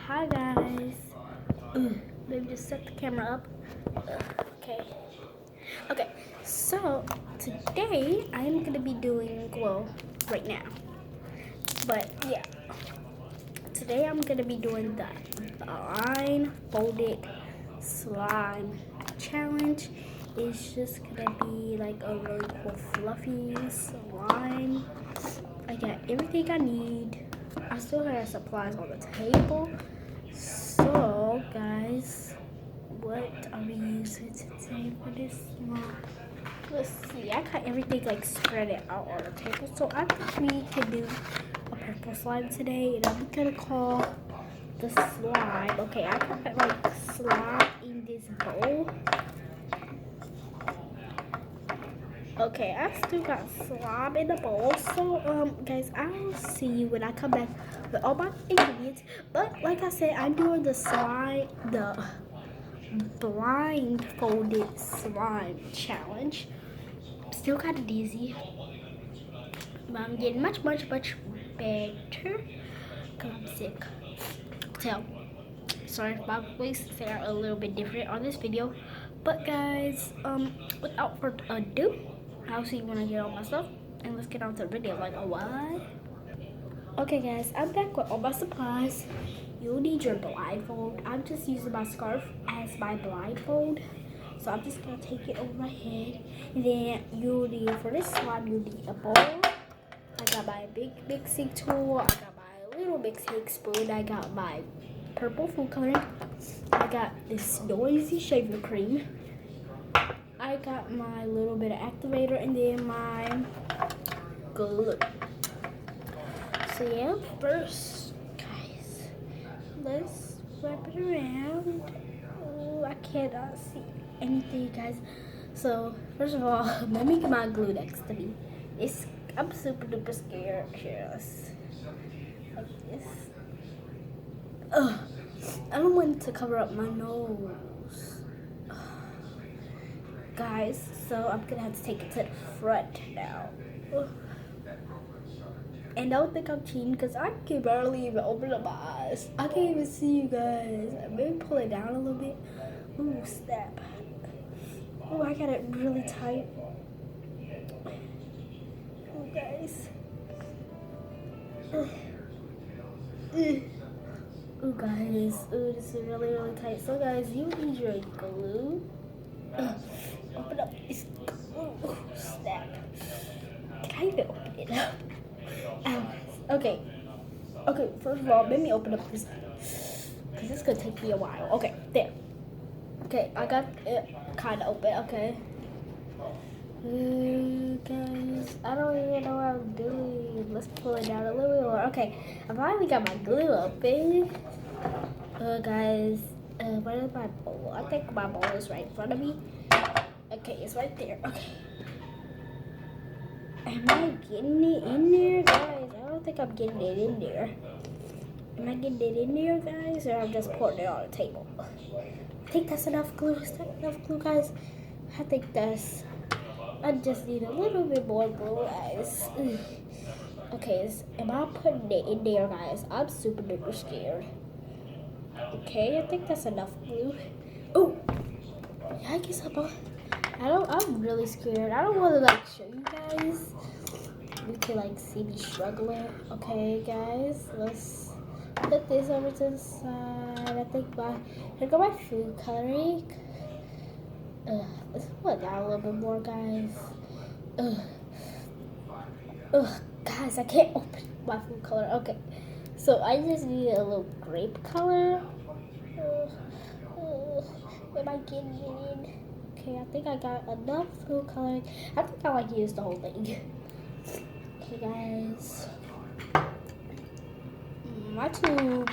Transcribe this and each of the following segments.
Hi guys. Let me just set the camera up. Okay. Okay. So today I'm gonna be doing right now. But yeah, today I'm gonna be doing the blindfolded slime challenge. It's just gonna be like a really cool fluffy slime. I got everything I need. I still have supplies on the table. So, guys, what are we using today for this slime? Let's see. I got everything like spread it out on the table. So I think we can do a purple slime today, and I'm gonna call the slime. Okay, I put like slime in this bowl. Okay, I still got slime in the bowl. So, guys, I'll see you when I come back with all my ingredients. But like I said, I'm doing the blindfolded slime challenge. Still kind of dizzy, but I'm getting much better. Cause I'm sick. So, sorry if my voice sound a little bit different on this video. But guys, without further ado, I'll see you when I get all my stuff, and let's get on to the video. Like, oh, what? Okay, guys, I'm back with all my supplies. You'll need your blindfold. I'm just using my scarf as my blindfold, so I'm just gonna take it over my head. And then you'll need, for this slime, you'll need a bowl. I got my big mixing tool. I got my little mixing spoon. I got my purple food coloring. I got this noisy shaving cream. I got my little bit of activator, and then my glue. So yeah, first, guys, let's wrap it around. Oh, I cannot see anything, guys. So first of all, let me get my glue next to me. I'm super duper scared. Here, like this. Ugh. I don't want to cover up my nose. Guys, so I'm gonna have to take it to the front now. Ugh. And don't think I'm cheating because I can barely even open up my eyes. I can't even see you guys. Maybe pull it down a little bit. Ooh, snap. Ooh, I got it really tight. Ooh, guys. Ooh, guys. Ooh, this is really tight. So, guys, you need your glue. Open up this glue. Ooh, snap. Can I even open it up? Okay. Okay, first of all, let me open up this, because it's going to take me a while. Okay, there. Okay, I got it kind of open, okay. Guys, I don't even know what I'm doing. Let's pull it down a little bit more. Okay, I finally got my glue open. Guys, where is my bowl? I think my bowl is right in front of me. Okay, it's right there. Okay. Am I getting it in there, guys? I don't think I'm getting it in there. Am I getting it in there, guys? Or I'm just pouring it on the table? I think that's enough glue. Is that enough glue, guys? I think that's... I just need a little bit more glue, guys. Okay, am I putting it in there, guys? I'm super duper scared. Okay, I think that's enough glue. Oh! Yeah, I guess I'm really scared. I don't want to like show you guys. You can like see me struggling. Okay, guys, let's put this over to the side. I think here go my food coloring. Let's put it down a little bit more, guys. Guys, I can't open my food color. Okay, so I just need a little grape color. Am I getting it in? Okay, I think I got enough food coloring. I think I like use the whole thing. Okay, guys. My tube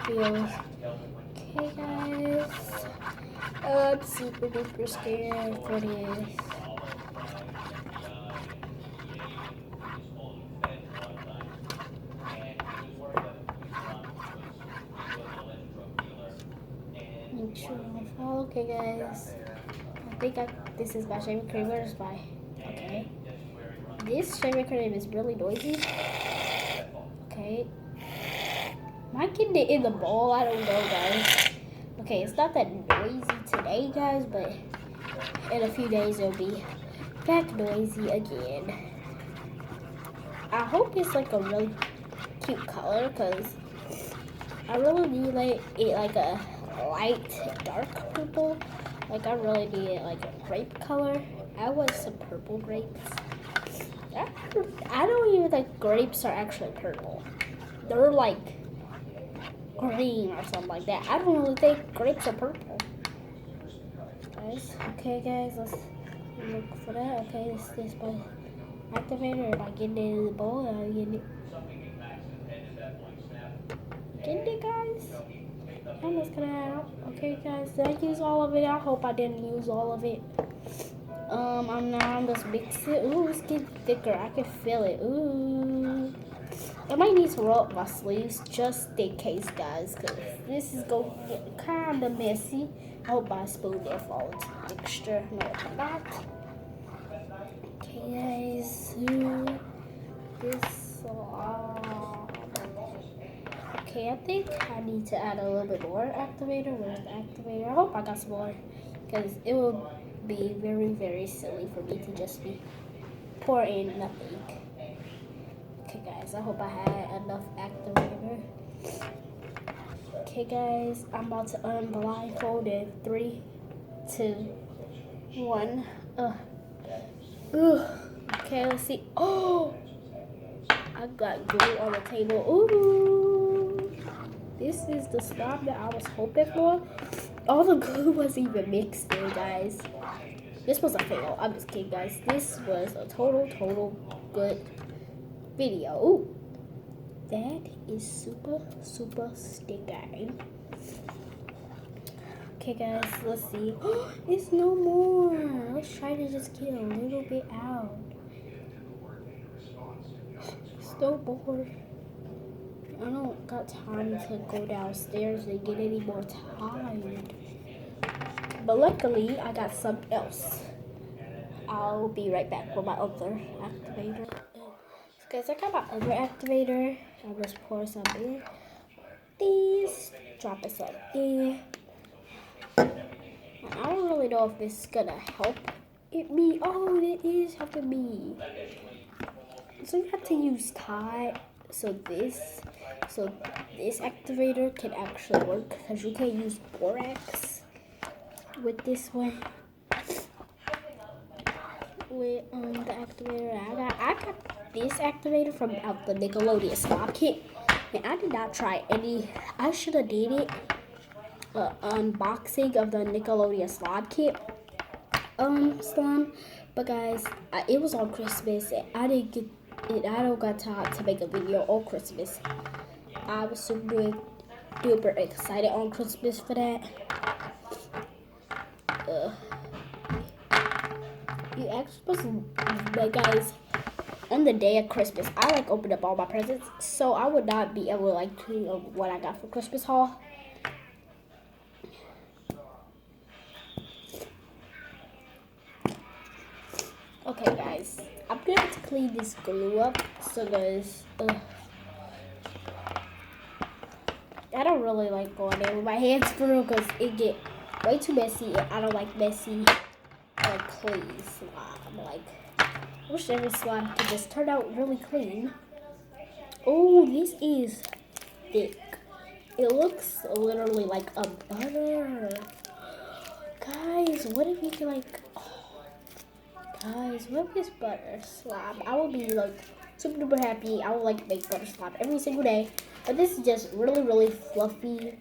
feels okay, guys. I'm super duper scared for this. Make sure I fall. Okay, guys. I think this is my shaving cream. Where's my? Okay. This shaving cream is really noisy. Okay. Am I get it in the bowl. I don't know, guys. Okay, it's not that noisy today, guys, but in a few days it'll be back noisy again. I hope it's like a really cute color, because I really need it like a light dark purple. Like I really need it like a grape color. I want some purple grapes. I don't even think grapes are actually purple. They're like green or something like that. I don't really think grapes are purple. Guys, okay guys, let's look for that. Okay, this by activator. If I get it in the bowl, I get it. Get it, guys? I'm just gonna out. Okay guys, did I use all of it? I hope I didn't use all of it. I'm just mixing it. Ooh, it's getting thicker. I can feel it. Ooh. I might need to roll up my sleeves just in case, guys, because this is going to get kind of messy. I hope my spoon there fall into the mixture. No, it's not. Okay, guys. This. Okay, I think I need to add a little bit more activator. Where's the activator? I hope I got some more, because it will be very, very silly for me to just be pouring nothing. Okay guys, I hope I had enough activator. Okay guys, I'm about to unblindfold in 3, 2, 1. Okay, let's see. Oh, I got glue on the table. Ooh, this is the slime that I was hoping for. All the glue wasn't even mixed in, guys. This was a fail. I'm just kidding, guys. This was a total good video. Ooh, that is super sticky. Okay guys, let's see. It's no more. Let's try to just get a little bit out. So bored. I don't got time to go downstairs and get any more tired. But luckily I got something else. I'll be right back with my other activator. Guys, I got my other activator. I'll just pour some in. These, drop it some in. And I don't really know if this is gonna help me. Oh, it is helping me. So you have to use Tide. So this activator can actually work, because you can use borax with this one. With the activator I got this activator from out the Nickelodeon slime kit, and I did not try any. I should have did it unboxing of the Nickelodeon slime kit slime, but guys, it was on Christmas and I didn't get it. I don't got time to make a video on Christmas. I was super duper excited on Christmas for that. You actually supposed to, but guys, on the day of Christmas, I like opened up all my presents, so I would not be able to like to what I got for Christmas haul. Okay, guys, I'm gonna have to clean this glue up. So guys, I don't really like going in with my hands for real, because it get way too messy, and I don't like messy. Clean slime. Like, I wish every slime could just turn out really clean. Oh, this is thick. It looks literally like a butter. Guys, what if you can like, guys, what if this butter slime? I would be like super duper happy. I would like make butter slime every single day. But this is just really fluffy.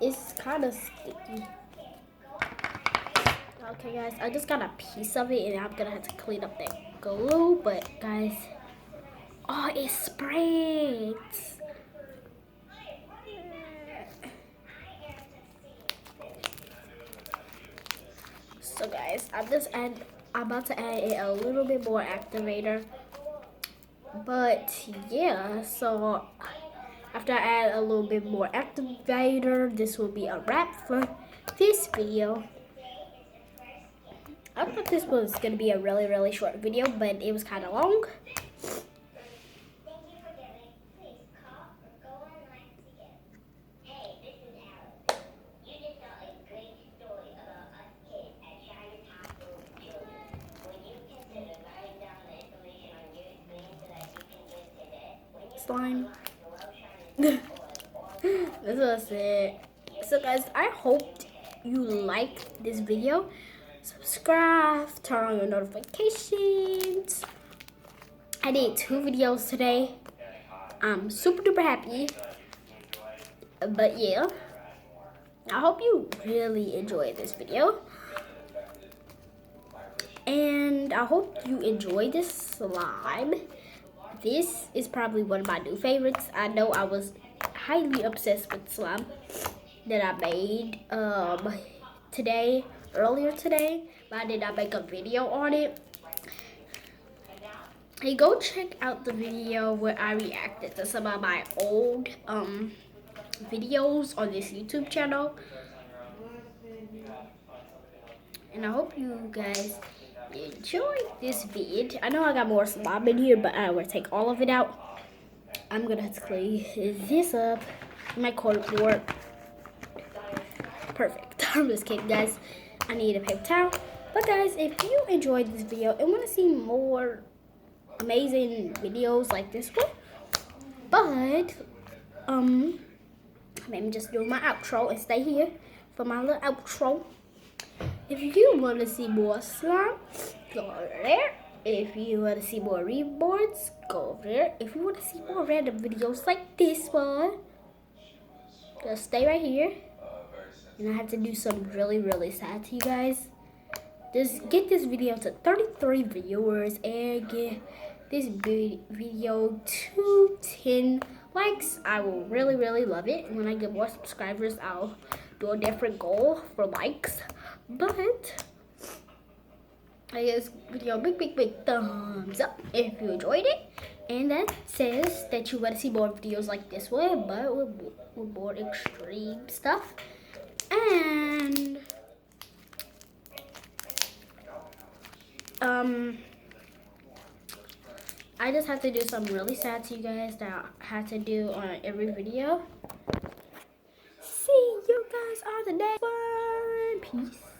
It's kind of sticky. Okay guys, I just got a piece of it and I'm gonna have to clean up that glue, but guys, oh, it spreads. So guys, I'm about to add a little bit more activator. But yeah, so after I add a little bit more activator, this will be a wrap for this video. I thought this was going to be a really short video, but it was kind of long. slime. That's what it. So guys, I hope you liked this video. Subscribe, turn on your notifications. I did 2 videos today. I'm super duper happy. But yeah, I hope you really enjoyed this video. And I hope you enjoyed this slime. This is probably one of my new favorites. I know I was highly obsessed with slime that I made earlier today, but I did not make a video on it. Hey, go check out the video where I reacted to some of my old videos on this YouTube channel. And I hope you guys enjoyed this vid. I know I got more slime in here, but I will take all of it out. I'm gonna have to clean this up. My coat work. Perfect. I'm just kidding, guys. I need a paper towel. But guys, if you enjoyed this video and want to see more amazing videos like this one, but let me just do my outro and stay here for my little outro. If you want to see more slime, go over there. If you want to see more reboards, go over there. If you want to see more random videos like this one, just stay right here. And I have to do something really, really sad to you guys. Just get this video to 33 viewers and get this video to 10 likes. I will really, really love it. When I get more subscribers, I'll do a different goal for likes. But I guess video big thumbs up if you enjoyed it. And that says that you want to see more videos like this one, but with more extreme stuff. And I just have to do something really sad to you guys that I have to do on every video. See you guys on the next one. Peace.